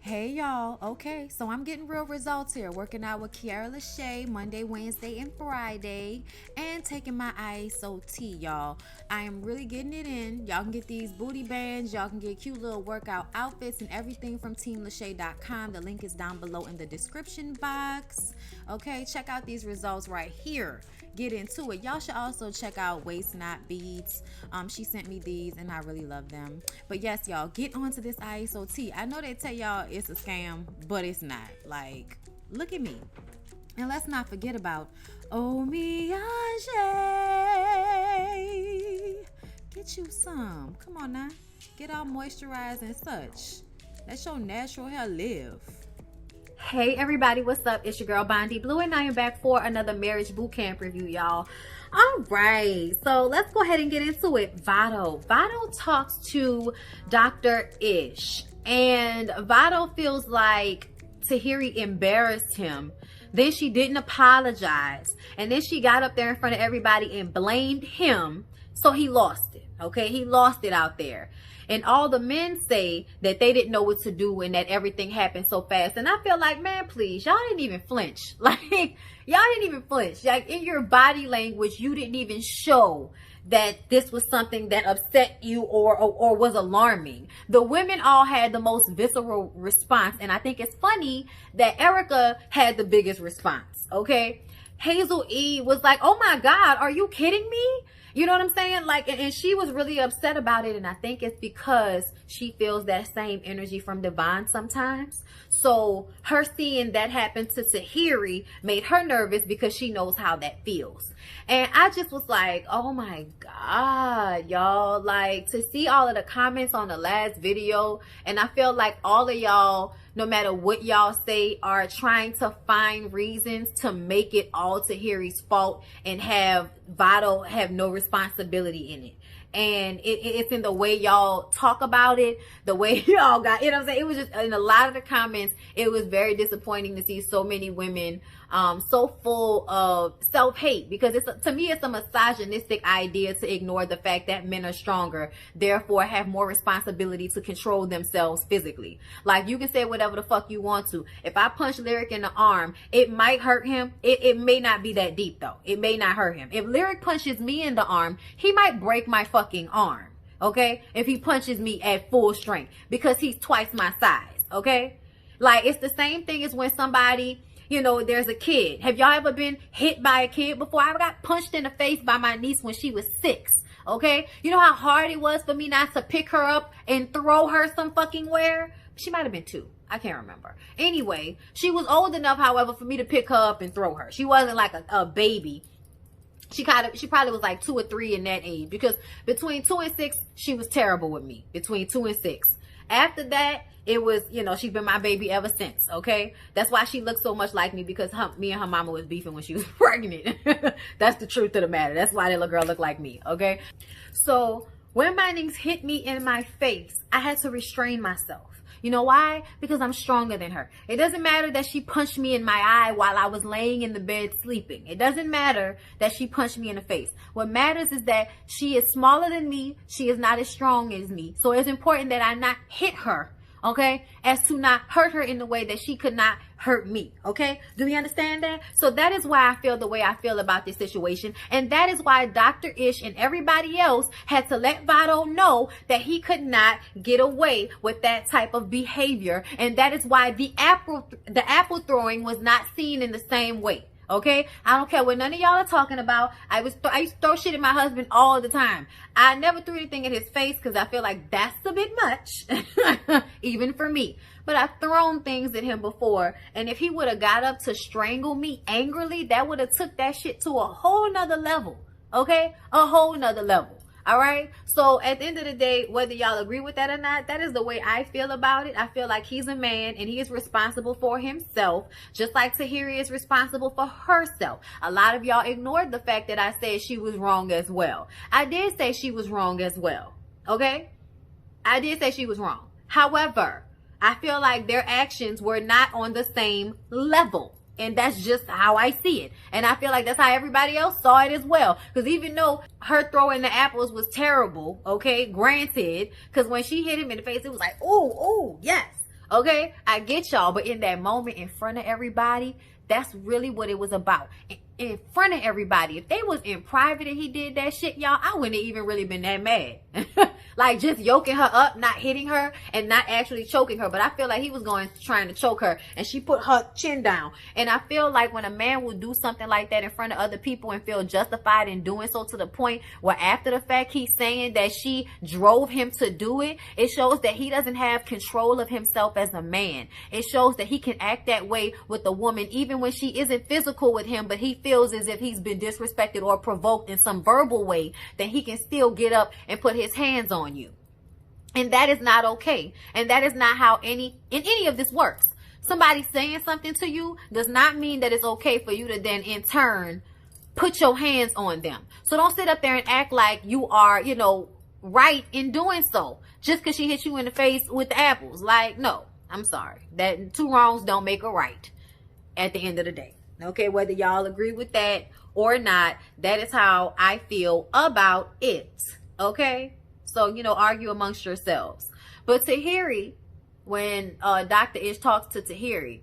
Hey y'all, okay, so I'm getting real results here. Working out with LASHAE Monday, Wednesday, and Friday, and taking my ISOT, y'all. I am really getting it in. Y'all can get these booty bands, y'all can get cute little workout outfits and everything from teamlashae.com. The link is down below in the description box. Okay, check out these results right here. Get into it. Y'all should also check out Waist Knot Beads. She sent me these and I really love them. But yes, y'all, get onto this ISOT. I know they tell y'all it's a scam, but it's not. Like, look at me. And let's not forget about Omiage. Get you some. Come on now. Get all moisturized and such. Let your natural hair live. Hey everybody, what's up? It's your girl Bondi Blue and I am back for another marriage boot camp review, y'all. All right, so let's go ahead and get into it. Vado talks to Dr. Ish, and Vado feels like Tahiri embarrassed him. Then she didn't apologize, and then she got up there in front of everybody and blamed him, so he lost it. Okay, he lost it out there. And all the men say that they didn't know what to do and that everything happened so fast. And I feel like, man, please, y'all didn't even flinch. Like, y'all didn't even flinch. Like, in your body language, you didn't even show that this was something that upset you or was alarming. The women all had the most visceral response. And I think it's funny that Erica had the biggest response, okay? Hazel E was like, oh my God, are you kidding me? You know what I'm saying? Like, and she was really upset about it. And I think it's because she feels that same energy from Devon sometimes. So her seeing that happen to Tahiri made her nervous because she knows how that feels. And I just was like, oh my God, y'all, like to see all of the comments on the last video. And I feel like all of y'all, no matter what y'all say, are trying to find reasons to make it all Tahiri's fault and have Vado have no responsibility in it. And it's in the way y'all talk about it, the way y'all got, you know what I'm saying? It was just, in a lot of the comments, it was very disappointing to see so many women so full of self-hate, because to me it's a misogynistic idea to ignore the fact that men are stronger, therefore have more responsibility to control themselves physically. Like, you can say whatever the fuck you want to. If I punch Lyric in the arm, it might hurt him. It may not be that deep though. It may not hurt him. If Lyric punches me in the arm, he might break my fucking arm, okay? If he punches me at full strength, because he's twice my size, okay? Like, it's the same thing as when somebody, you know, there's a kid. Have y'all ever been hit by a kid before? I got punched in the face by my niece when she was 6, okay? You know how hard it was for me not to pick her up and throw her some fucking where? She might have been 2. I can't remember. Anyway, she was old enough, however, for me to pick her up and throw her. She wasn't like a baby. She probably was like 2 or 3 in that age, because between 2 and 6, she was terrible with me. Between 2 and 6. After that, it was, you know, she's been my baby ever since, okay? That's why she looks so much like me, because me and her mama was beefing when she was pregnant. That's the truth of the matter. That's why that little girl looked like me, okay? So when my niece hit me in my face, I had to restrain myself. You know why? Because I'm stronger than her. It doesn't matter that she punched me in my eye while I was laying in the bed sleeping. It doesn't matter that she punched me in the face. What matters is that she is smaller than me. She is not as strong as me. So it's important that I not hit her, okay, as to not hurt her in the way that she could not hurt me, okay? Do we understand that? So that is why I feel the way I feel about this situation, and that is why Dr. Ish and everybody else had to let Vado know that he could not get away with that type of behavior, and that is why the apple throwing was not seen in the same way. Okay, I don't care what none of y'all are talking about. I used to throw shit at my husband all the time. I never threw anything in his face because I feel like that's a bit much, even for me. But I've thrown things at him before, and if he would have got up to strangle me angrily, that would have took that shit to a whole nother level. Okay, a whole nother level. All right. So at the end of the day, whether y'all agree with that or not, that is the way I feel about it. I feel like he's a man and he is responsible for himself, just like Tahiri is responsible for herself. A lot of y'all ignored the fact that I said she was wrong as well. I did say she was wrong as well. Okay. I did say she was wrong. However, I feel like their actions were not on the same level. And that's just how I see it. And I feel like that's how everybody else saw it as well. Because even though her throwing the apples was terrible, okay, granted, because when she hit him in the face, it was like, oh, yes. Okay, I get y'all, but in that moment in front of everybody, that's really what it was about. In front of everybody. If they was in private and he did that shit, y'all, I wouldn't have even really been that mad. Like just yoking her up, not hitting her and not actually choking her. But I feel like he was trying to choke her and she put her chin down. And I feel like when a man will do something like that in front of other people and feel justified in doing so to the point where after the fact he's saying that she drove him to do it, it shows that he doesn't have control of himself as a man. It shows that he can act that way with a woman even when she isn't physical with him, but he feels as if he's been disrespected or provoked in some verbal way, that he can still get up and put his hands on you. And that is not okay. And that is not how any of this works. Somebody saying something to you does not mean that it's okay for you to then in turn put your hands on them. So don't sit up there and act like you are, you know, right in doing so just because she hit you in the face with the apples. Like, no, I'm sorry. That two wrongs don't make a right at the end of the day. Okay, whether y'all agree with that or not, that is how I feel about it. Okay, so, you know, argue amongst yourselves. But Tahiri, when Dr. Ish talks to Tahiri,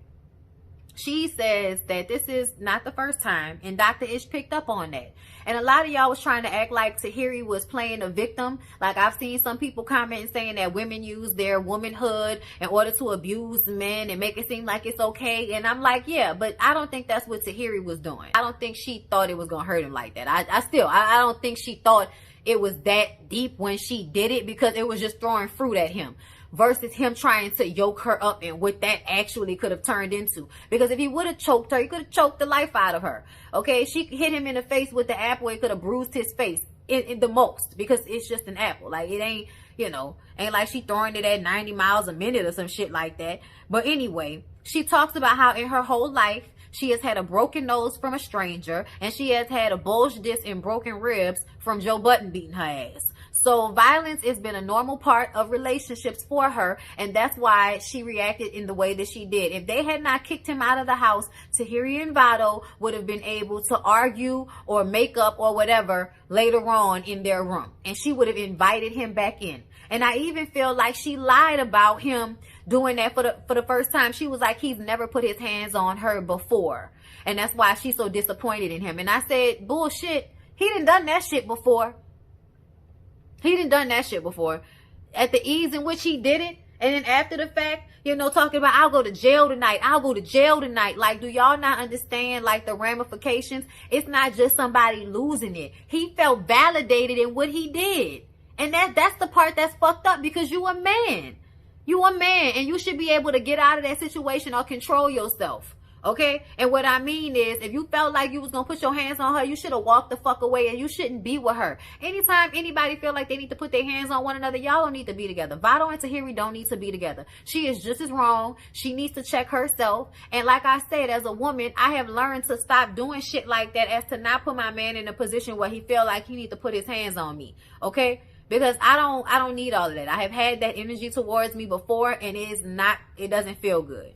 she says that this is not the first time, and Dr. Ish picked up on that. And a lot of y'all was trying to act like Tahiri was playing a victim. Like I've seen some people commenting saying that women use their womanhood in order to abuse men and make it seem like it's okay. And I'm like, yeah, but I don't think that's what Tahiri was doing. I don't think she thought it was going to hurt him like that. I don't think she thought it was that deep when she did it, because it was just throwing fruit at him versus him trying to yoke her up and what that actually could have turned into. Because if he would have choked her, he could have choked the life out of her. Okay, she hit him in the face with the apple. It could have bruised his face in the most, because it's just an apple. Like it ain't, you know, ain't like she throwing it at 90 miles a minute or some shit like that. But anyway, she talks about how in her whole life, she has had a broken nose from a stranger, and she has had a bulged disc and broken ribs from Joe Budden beating her ass. So violence has been a normal part of relationships for her, and that's why she reacted in the way that she did. If they had not kicked him out of the house, Tahiri and Vado would have been able to argue or make up or whatever later on in their room, and she would have invited him back in. And I even feel like she lied about him doing that for the first time. She was like, he's never put his hands on her before, and that's why she's so disappointed in him. And I said, bullshit, he done that shit before. He done that shit before. At the ease in which he did it, and then after the fact, you know, talking about, I'll go to jail tonight. I'll go to jail tonight. Like, do y'all not understand, like, the ramifications? It's not just somebody losing it. He felt validated in what he did. And that's the part that's fucked up, because you a man. You a man, and you should be able to get out of that situation or control yourself. Okay? And what I mean is, if you felt like you was gonna put your hands on her, you should have walked the fuck away, and you shouldn't be with her. Anytime anybody feel like they need to put their hands on one another, y'all don't need to be together. Vado and Tahiri don't need to be together. She is just as wrong. She needs to check herself. And like I said, as a woman, I have learned to stop doing shit like that, as to not put my man in a position where he feel like he need to put his hands on me. Okay? Because I don't need all of that. I have had that energy towards me before, and it doesn't feel good.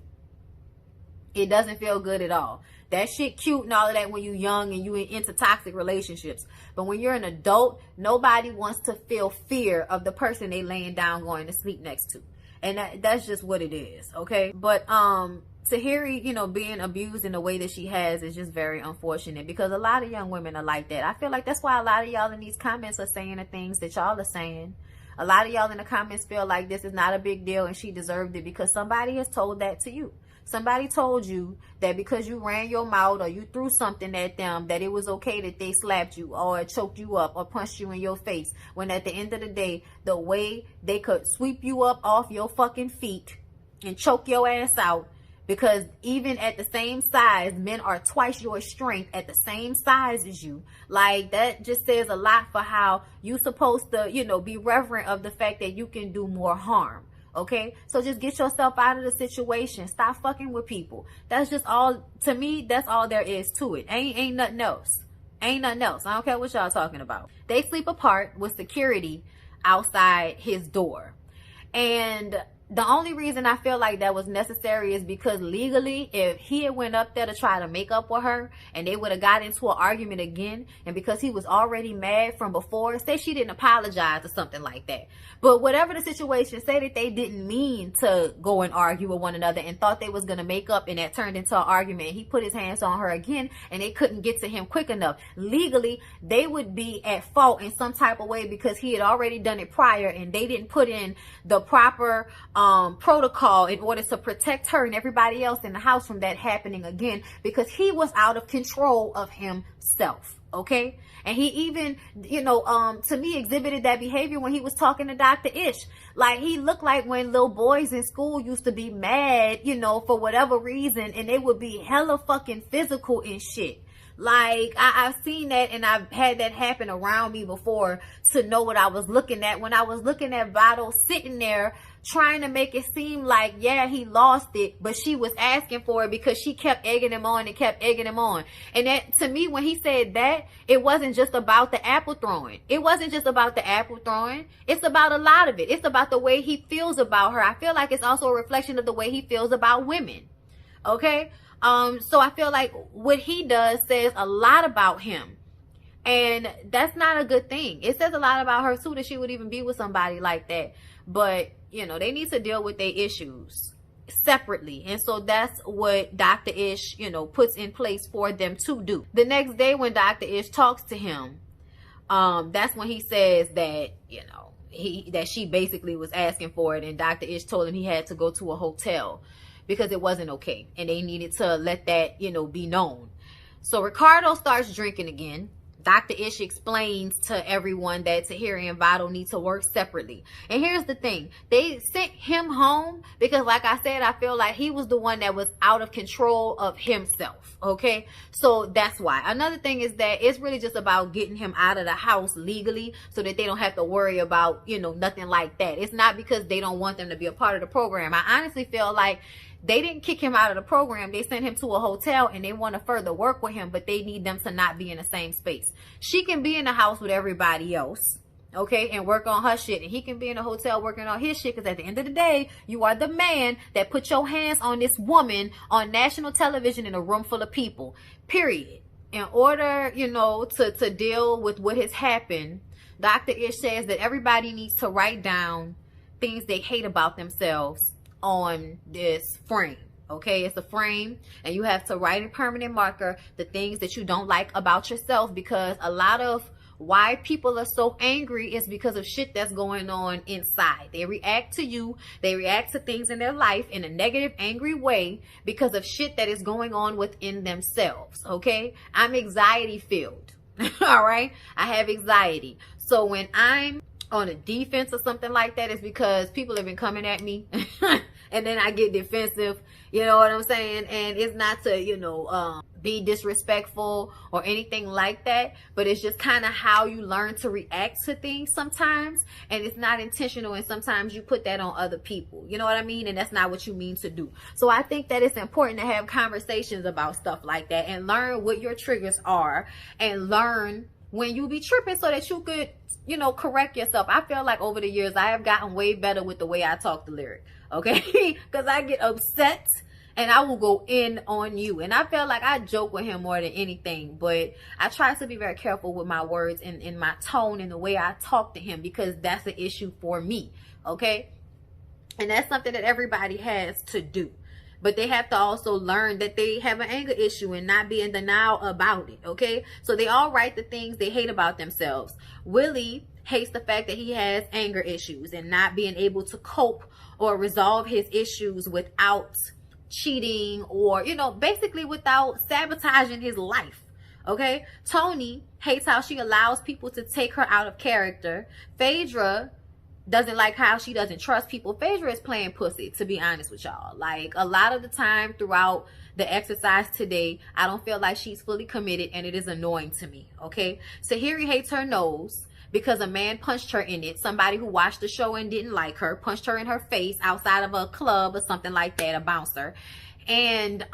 It doesn't feel good at all. That shit cute and all of that when you're young and you into toxic relationships. But when you're an adult, nobody wants to feel fear of the person they laying down going to sleep next to. And that's just what it is, okay? But Tahiri, you know, being abused in the way that she has is just very unfortunate, because a lot of young women are like that. I feel like that's why a lot of y'all in these comments are saying the things that y'all are saying. A lot of y'all in the comments feel like this is not a big deal and she deserved it because somebody has told that to you. Somebody told you that because you ran your mouth or you threw something at them, that it was okay that they slapped you or choked you up or punched you in your face. When at the end of the day, the way they could sweep you up off your fucking feet and choke your ass out, because even at the same size, men are twice your strength at the same size as you. Like, that just says a lot for how you supposed to, you know, be reverent of the fact that you can do more harm. Okay, so just get yourself out of the situation. Stop fucking with people. That's just all, to me, that's all there is to it. Ain't nothing else. Ain't nothing else. I don't care what y'all talking about. They sleep apart with security outside his door. And the only reason I feel like that was necessary is because legally, if he had went up there to try to make up with her and they would have got into an argument again, and because he was already mad from before, say she didn't apologize or something like that. But whatever the situation, say that they didn't mean to go and argue with one another and thought they was going to make up, and that turned into an argument. He put his hands on her again and they couldn't get to him quick enough. Legally, they would be at fault in some type of way because he had already done it prior and they didn't put in the proper protocol in order to protect her and everybody else in the house from that happening again, because he was out of control of himself. Okay. And he even, you know, to me exhibited that behavior when he was talking to Dr. Ish. Like, he looked like when little boys in school used to be mad, you know, for whatever reason, and they would be hella fucking physical and shit. Like, I've seen that, and I've had that happen around me before to know what I was looking at. When I was looking at Vado sitting there trying to make it seem like, yeah, he lost it, but she was asking for it because she kept egging him on and kept egging him on. And that, to me, when he said that, it wasn't just about the apple throwing. It wasn't just about the apple throwing. It's about a lot of it. It's about the way he feels about her. I feel like it's also a reflection of the way he feels about women. Okay? So I feel like what he does says a lot about him. And that's not a good thing. It says a lot about her too, that she would even be with somebody like that. But, you know, they need to deal with their issues separately. And so that's what Dr. Ish, you know, puts in place for them to do. The next day when Dr. Ish talks to him, that's when he says that, you know, that she basically was asking for it. And Dr. Ish told him he had to go to a hotel because it wasn't okay. And they needed to let that, you know, be known. So Ricardo starts drinking again. Dr. Ish explains to everyone that Tahiri and Vado need to work separately. And here's the thing. They sent him home because, like I said, I feel like he was the one that was out of control of himself. Okay? So that's why. Another thing is that it's really just about getting him out of the house legally so that they don't have to worry about, you know, nothing like that. It's not because they don't want them to be a part of the program. I honestly feel like they didn't kick him out of the program. They sent him to a hotel and they want to further work with him, but they need them to not be in the same space. She can be in the house with everybody else, okay, and work on her shit. And he can be in the hotel working on his shit, because at the end of the day, you are the man that put your hands on this woman on national television in a room full of people, period. In order, you know, to deal with what has happened, Dr. Ish says that everybody needs to write down things they hate about themselves on this frame. Okay, it's a frame, and you have to write in permanent marker the things that you don't like about yourself, because a lot of why people are so angry is because of shit that's going on inside. They react to you, they react to things in their life in a negative, angry way because of shit that is going on within themselves. Okay, I'm anxiety filled. All right, I have anxiety. So when I'm on a defense or something like that, it's because people have been coming at me and then I get defensive, you know what I'm saying? And it's not to, you know, be disrespectful or anything like that, but it's just kind of how you learn to react to things sometimes, and it's not intentional, and sometimes you put that on other people, you know what I mean? And that's not what you mean to do. So I think that it's important to have conversations about stuff like that and learn what your triggers are and learn when you be tripping so that you could, you know, correct yourself. I feel like over the years I have gotten way better with the way I talk to Lyric, okay? Because I get upset and I will go in on you. And I feel like I joke with him more than anything, but I try to be very careful with my words and in my tone and the way I talk to him, because that's an issue for me, okay? And that's something that everybody has to do. But they have to also learn that they have an anger issue and not be in denial about it, okay? So they all write the things they hate about themselves. Willie hates the fact that he has anger issues and not being able to cope or resolve his issues without cheating or, you know, basically without sabotaging his life, okay? Tony hates how she allows people to take her out of character. Phaedra doesn't like how she doesn't trust people. Phaedra is playing pussy, to be honest with y'all. Like, a lot of the time throughout the exercise today, I don't feel like she's fully committed, and it is annoying to me, okay? Tahiri hates her nose because a man punched her in it. Somebody who watched the show and didn't like her punched her in her face outside of a club or something like that, a bouncer. And,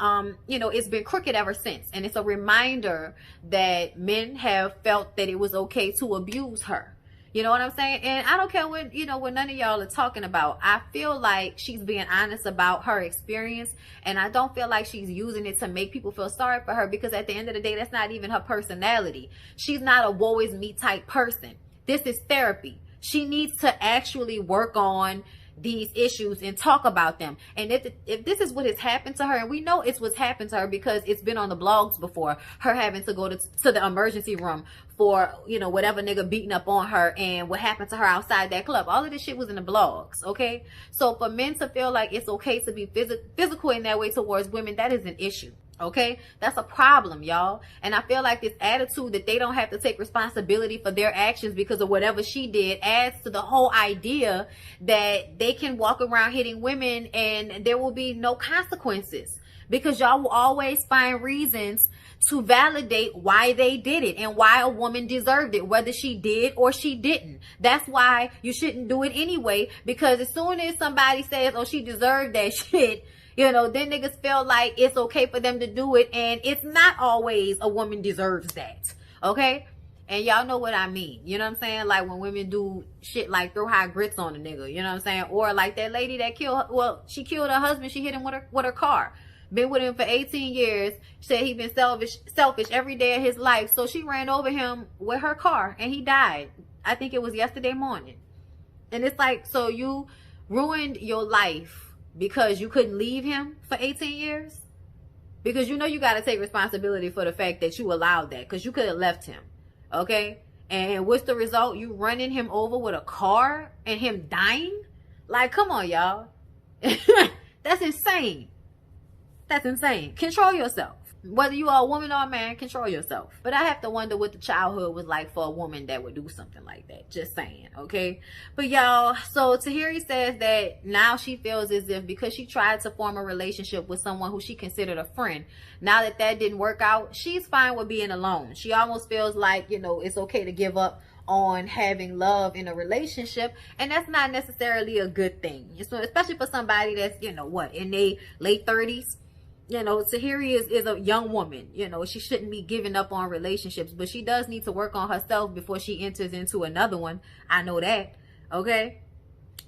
you know, it's been crooked ever since. And it's a reminder that men have felt that it was okay to abuse her. You know what I'm saying? And I don't care what, what none of y'all are talking about. I feel like she's being honest about her experience. And I don't feel like she's using it to make people feel sorry for her, because at the end of the day, that's not even her personality. She's not a woe is me type person. This is therapy. She needs to actually work on these issues and talk about them. And if this is what has happened to her, and we know it's what's happened to her because it's been on the blogs before, her having to go to the emergency room for, whatever nigga beating up on her, and what happened to her outside that club. All of this shit was in the blogs, okay? So for men to feel like it's okay to be physical in that way towards women, that is an issue. Okay, that's a problem, y'all. And I feel like this attitude that they don't have to take responsibility for their actions because of whatever she did adds to the whole idea that they can walk around hitting women and there will be no consequences, because y'all will always find reasons to validate why they did it and why a woman deserved it, whether she did or she didn't. That's why you shouldn't do it anyway, because as soon as somebody says, oh, she deserved that shit, then niggas feel like it's okay for them to do it. And it's not always a woman deserves that. Okay? And y'all know what I mean. You know what I'm saying? Like when women do shit like throw high grits on a nigga. You know what I'm saying? Or like that lady that she killed her husband. She hit him with her car. Been with him for 18 years. Said he been selfish every day of his life. So she ran over him with her car and he died. I think it was yesterday morning. And it's like, so you ruined your life because you couldn't leave him for 18 years? Because you got to take responsibility for the fact that you allowed that, because you could have left him. Okay? And what's the result? You running him over with a car and him dying? Like, come on, y'all. That's insane. That's insane. Control yourself. Whether you are a woman or a man, control yourself. But I have to wonder what the childhood was like for a woman that would do something like that. Just saying, okay? But y'all, so Tahiri says that now she feels as if because she tried to form a relationship with someone who she considered a friend, now that didn't work out, she's fine with being alone. She almost feels like, it's okay to give up on having love in a relationship, and that's not necessarily a good thing. So especially for somebody that's, in their late 30s. Tahiri is a young woman. She shouldn't be giving up on relationships, but she does need to work on herself before she enters into another one. I know that. Okay?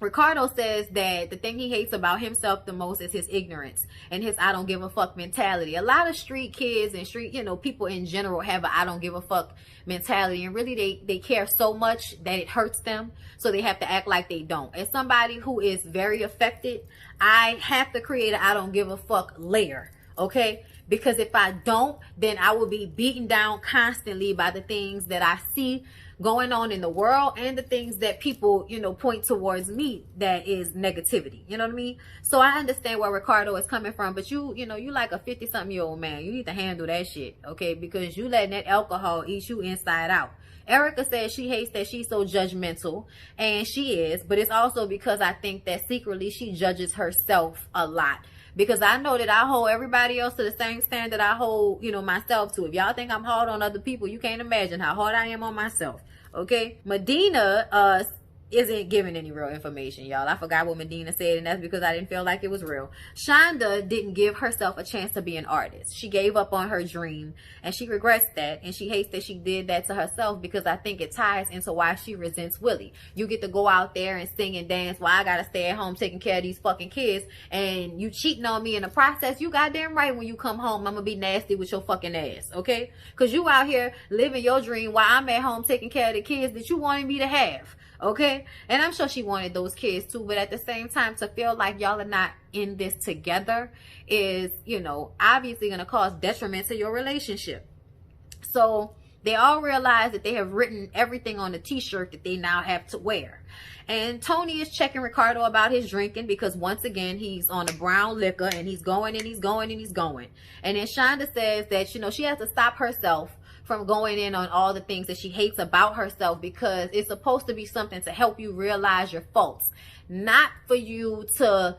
Ricardo says that the thing he hates about himself the most is his ignorance and his I don't give a fuck mentality. A lot of street kids and street, people in general have a I don't give a fuck mentality, and really they care so much that it hurts them, so they have to act like they don't. As somebody who is very affected, I have to create a I don't give a fuck layer, okay? Because if I don't, then I will be beaten down constantly by the things that I see going on in the world and the things that people, point towards me that is negativity. You know what I mean? So I understand where Ricardo is coming from, but you like a 50-something-year-old man. You need to handle that shit, okay? Because you letting that alcohol eat you inside out. Erica says she hates that she's so judgmental, and she is, but it's also because I think that secretly she judges herself a lot. Because I know that I hold everybody else to the same standard I hold, myself to. If y'all think I'm hard on other people, you can't imagine how hard I am on myself. Okay? Medina isn't giving any real information, y'all. I forgot what Medina said, and that's because I didn't feel like it was real. Shonda didn't give herself a chance to be an artist. She gave up on her dream, and she regrets that, and she hates that she did that to herself, because I think it ties into why she resents Willie. You get to go out there and sing and dance while I gotta stay at home taking care of these fucking kids, and you cheating on me in the process. You goddamn right, when you come home, I'm gonna be nasty with your fucking ass, okay? Because you out here living your dream while I'm at home taking care of the kids that you wanted me to have. Okay? And I'm sure she wanted those kids too, but at the same time, to feel like y'all are not in this together is, obviously going to cause detriment to your relationship. So they all realize that they have written everything on the t-shirt that they now have to wear. And Tony is checking Ricardo about his drinking, because once again, he's on a brown liquor and he's going and he's going and he's going. And then Shonda says that, she has to stop herself from going in on all the things that she hates about herself, because it's supposed to be something to help you realize your faults, not for you to,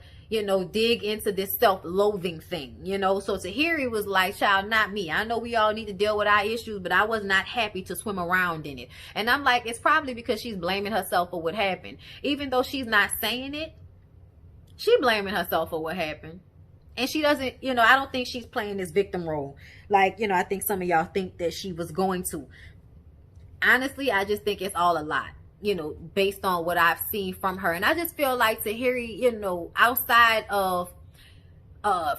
dig into this self-loathing thing, So Tahiri was like, child, not me. I know we all need to deal with our issues, but I was not happy to swim around in it. And I'm like, it's probably because she's blaming herself for what happened. Even though she's not saying it, she blaming herself for what happened. And she doesn't, I don't think she's playing this victim role. Like, I think some of y'all think that she was going to. Honestly, I just think it's all a lot. you know, based on what I've seen from her. And I just feel like Tahiri, you know, outside of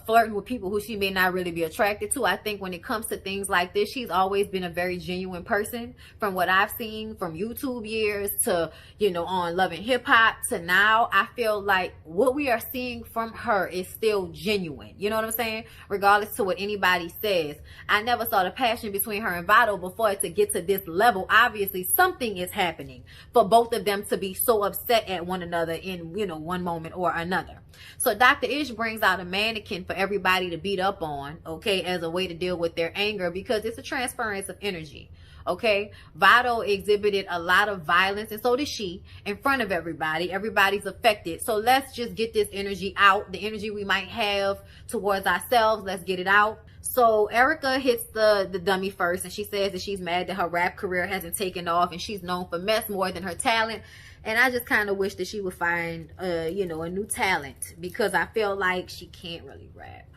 flirting with people who she may not really be attracted to, I think when it comes to things like this, she's always been a very genuine person. From what I've seen from YouTube years to, you know, on Love and Hip Hop to now, I feel like what we are seeing from her is still genuine. You know what I'm saying? Regardless to what anybody says. I never saw the passion between her and Vado before it to get to this level. Obviously, something is happening for both of them to be so upset at one another in, you know, one moment or another. So Dr. Ish brings out a mannequin for everybody to beat up on, okay, as a way to deal with their anger, because it's a transference of energy, okay? Vado exhibited a lot of violence, and so did she, in front of everybody. Everybody's affected. So let's just get this energy out, the energy we might have towards ourselves. Let's get it out. So Erica hits the dummy first, and she says that she's mad that her rap career hasn't taken off, and she's known for mess more than her talent. And I just kind of wish that she would find, you know, a new talent, because I feel like she can't really rap.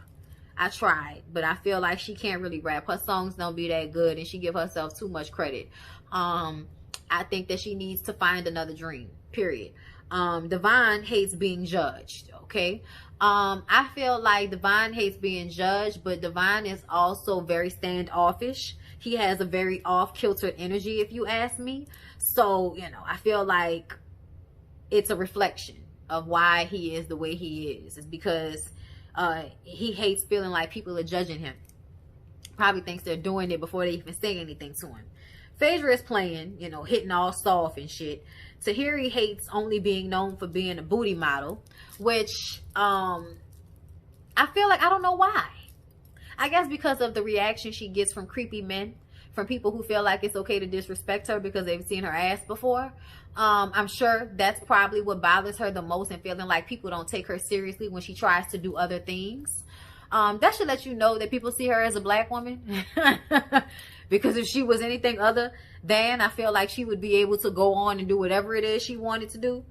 I tried, but I feel like she can't really rap. Her songs don't be that good, and she give herself too much credit. I think that she needs to find another dream, period. Devon hates being judged, okay? I feel like Devon hates being judged, but Devon is also very standoffish. He has a very off-kiltered energy, if you ask me. So, you know, I feel like it's a reflection of why he is the way he is. It's because he hates feeling like people are judging him. Probably thinks they're doing it before they even say anything to him. Phaedra is playing, you know, hitting all soft and shit. Tahiri hates only being known for being a booty model, which I feel like, I don't know why. I guess because of the reaction she gets from creepy men, from people who feel like it's okay to disrespect her because they've seen her ass before. I'm sure that's probably what bothers her the most, and feeling like people don't take her seriously when she tries to do other things. That should let you know that people see her as a black woman. Because if she was anything other than, I feel like she would be able to go on and do whatever it is she wanted to do.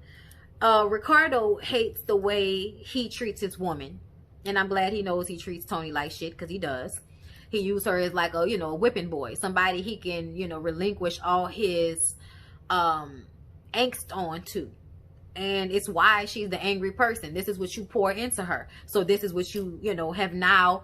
Ricardo hates the way he treats his woman. And I'm glad he knows he treats Tony like shit, because he does. He used her as like a, you know, a whipping boy. Somebody he can, you know, relinquish all his angst on to. And it's why she's the angry person. This is what you pour into her. So this is what you know, have now,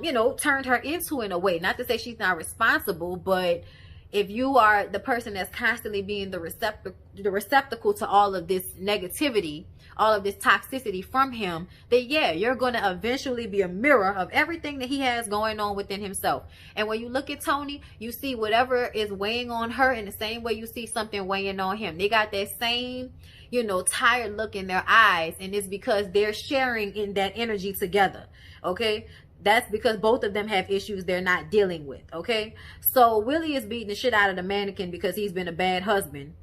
you know, turned her into in a way. Not to say she's not responsible, but if you are the person that's constantly being the receptacle to all of this negativity, all of this toxicity from him, then yeah, you're going to eventually be a mirror of everything that he has going on within himself. And when you look at Tony, you see whatever is weighing on her in the same way you see something weighing on him. They got that same, you know, tired look in their eyes, and it's because they're sharing in that energy together, okay? That's because both of them have issues they're not dealing with, okay? So Willie is beating the shit out of the mannequin because he's been a bad husband,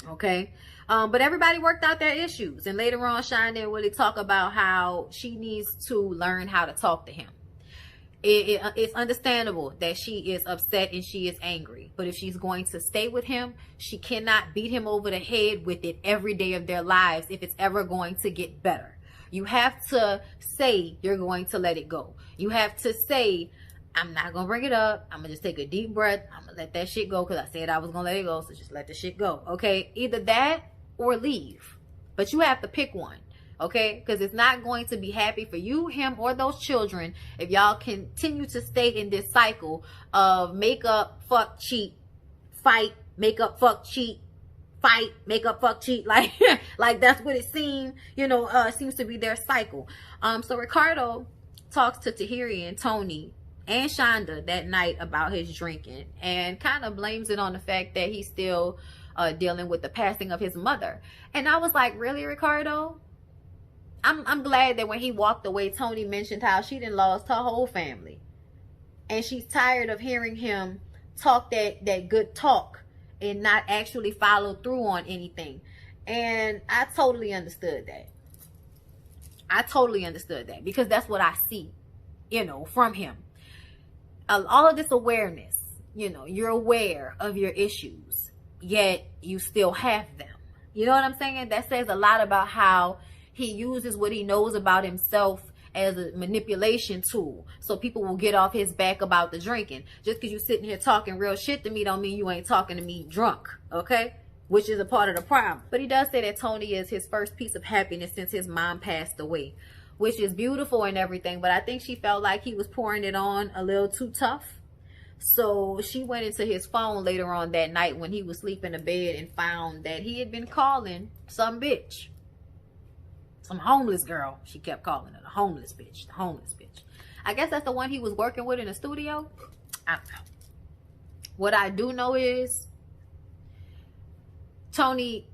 okay? But everybody worked out their issues. And later on, Shonda and Willie talk about how she needs to learn how to talk to him. It's understandable that she is upset and she is angry. But if she's going to stay with him, she cannot beat him over the head with it every day of their lives if it's ever going to get better. You have to say you're going to let it go. You have to say, I'm not going to bring it up. I'm going to just take a deep breath. I'm going to let that shit go because I said I was going to let it go. So just let the shit go. Okay? Either that or leave. But you have to pick one. Okay? Because it's not going to be happy for you, him, or those children if y'all continue to stay in this cycle of make up, fuck, cheat, fight, make up, fuck, cheat, fight, make up, fuck, cheat. Like, like that's what it seems, you know, seems to be their cycle. So Ricardo talks to Tahiri and Tony and Shonda that night about his drinking, and kind of blames it on the fact that he's still dealing with the passing of his mother. And I was like, really, Ricardo? I'm glad that when he walked away, Tony mentioned how she done lost her whole family. And she's tired of hearing him talk that good talk and not actually follow through on anything. And I totally understood that. I totally understood that, because that's what I see, you know, from him. All of this awareness, you know, you're aware of your issues, yet you still have them. You know what I'm saying? That says a lot about how he uses what he knows about himself as a manipulation tool, so people will get off his back about the drinking. Just because you're sitting here talking real shit to me don't mean you ain't talking to me drunk, okay? which is a part of the problem. But he does say that Tony is his first piece of happiness since his mom passed away, which is beautiful and everything. But I think she felt like he was pouring it on a little too tough. So she went into his phone later on that night when he was sleeping in bed and found that he had been calling some bitch. Some homeless girl. She kept calling her the homeless bitch. The homeless bitch. I guess that's the one he was working with in the studio. I don't know. What I do know is Tony,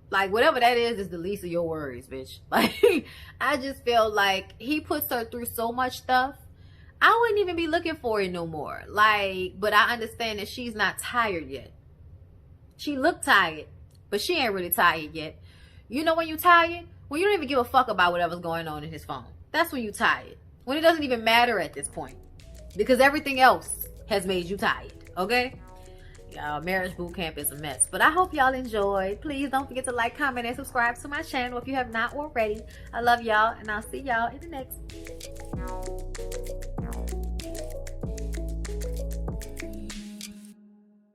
like, whatever that is the least of your worries, bitch. Like, I just feel like he puts her through so much stuff. I wouldn't even be looking for it no more. Like, but I understand that she's not tired yet. She looked tired, but she ain't really tired yet. You know when you tired? When you don't even give a fuck about whatever's going on in his phone. That's when you tired. When it doesn't even matter at this point. Because everything else has made you tired. Okay? Y'all, marriage boot camp is a mess. But I hope y'all enjoyed. Please don't forget to like, comment, and subscribe to my channel if you have not already. I love y'all, and I'll see y'all in the next.